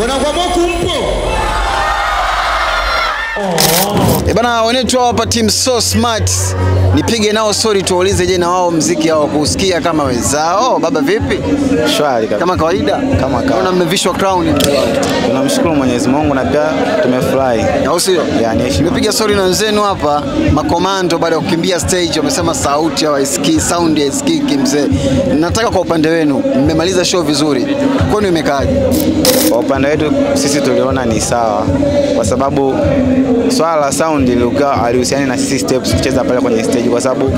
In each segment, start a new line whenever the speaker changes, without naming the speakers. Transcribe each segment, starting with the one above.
Wanagwamoku mpo?
Bana wenetu hapa Team So Smart. Nipige nao story tuulize je na wao muziki hao kusikia kama wenzao. Baba vipi?
Shwari kabisa.
Kama kawaida?
Kama kawaida.
Unaona mmevishwa crown.
Tunamshukuru Mwenyezi Mungu na pia tumefurahi.
Au sio?
Yani
nimepiga story na wenzenu hapa makomando baada ya kukimbia stage wamesema sauti hawaisikii, sound haisikiki mzee. Nataka kwa upande wenu mmemaliza show vizuri. Kwani imekaaje?
Kwa upande wetu sisi tuliona ni sawa kwa sababu swala la sound lilikuwa alihusiana na sisi steps kucheza pale kwenye stage kwa sababu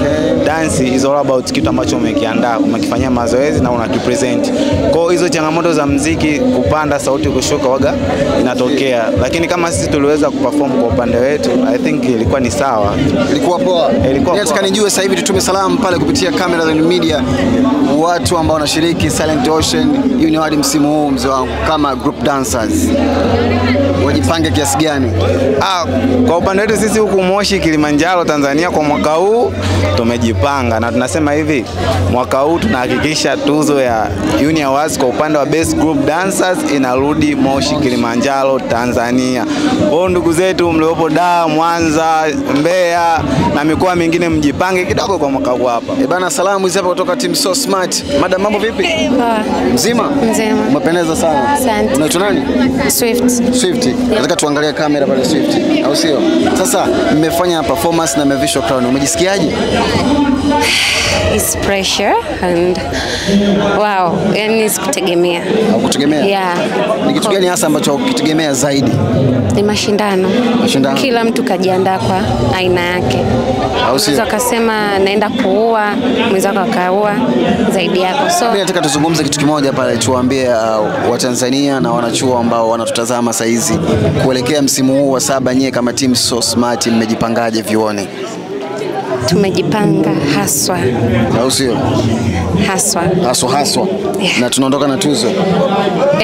dance is all about kitu ambacho umekiandaa, umekifanyia mazoezi na unakipresent. Kwa hizo changamoto za muziki kupanda sauti kushuka waga inatokea, lakini kama sisi tuliweza kuperform kwa upande wetu I think ilikuwa ni sawa.
Ilikuwa poa. Nataka nijue sasa hivi tutume salamu pale kupitia kamera za media watu ambao wanashiriki Silent Ocean Uniward msimu huu mzee wangu kama group dancers. Wajipange kiasi gani?
Kwa upande wetu sisi huku Moshi Kilimanjaro Tanzania kwa mwaka huu tumejipanga na tunasema hivi mwaka huu tunahakikisha tuzo ya Uni Awards kwa upande wa Best Group Dancers inarudi Moshi Kilimanjaro Tanzania. Kwa ndugu zetu mliopo Dar, Mwanza, Mbeya na mikoa mingine mjipange kidogo kwa mwaka huu hapa.
Bana salamu hizi hapa kutoka Team So Smart. Madam mambo vipi? Mzima?
Mzima.
Umependeza sana.
Asante.
Unaitwa nani?
Swift.
Nataka tuangalie kamera pale Swift. Au sio? Sasa mmefanya performance na mmevishwa crown. Umejisikiaje?
It's pressure and wow, yani sikutegemea.
Kutegemea?
Yeah.
Ni kitu gani hasa ambacho ukitegemea zaidi?
Ni mashindano. Kila mtu kajiandaa kwa aina yake.
Au sio?
Unaweza kusema naenda kuua, mwenzako akaua zaidi yako. So
mimi nataka tuzungumze kitu kimoja pale tuwaambie Watanzania na wanachuo ambao wanatutazama saa hizi kuelekea msimu huu wa 7 nyie kama Team So Smart mmejipangaje vione?
Tumejipanga haswa.
Au sio?
Haswa.
Yeah. Na tunaondoka na tuzo.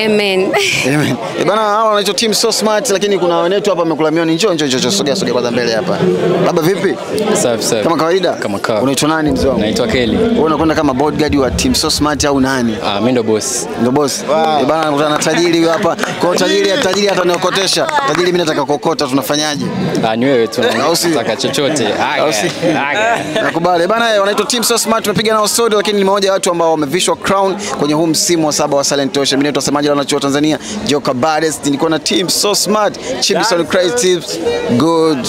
Amen.
Amen. Bana hao wanaitwa Team So Smart lakini kuna wenetu hapa wamekula mioni. Njoo sogea kwanza mbele hapa. Baba vipi?
Safi.
Kama kawaida?
Kama kawaida.
Unaitwa nani mzee wangu?
Naitwa Kelly.
Wewe unakwenda kama bodyguard wa Team So Smart au nani?
Mimi ndo boss.
Ndo boss. Bana nakutana na tajiri huyu hapa. Kwa tajiri ataniokotesha. Tajiri mimi nataka kuokota tunafanyaje?
Ni wewe tu unataka chochote.
Nakubali. Bana wanaitwa Team So Smart tumepiga nao story lakini ni mmoja wa watu ambao wamevishwa crown kwenye huu msimu wa 7 wa Silent Ocean. Mimi naitwa Semaji la wanachuo Tanzania, Joka Baddest. Nilikuwa na Team So Smart, Chibison Creatives. Good.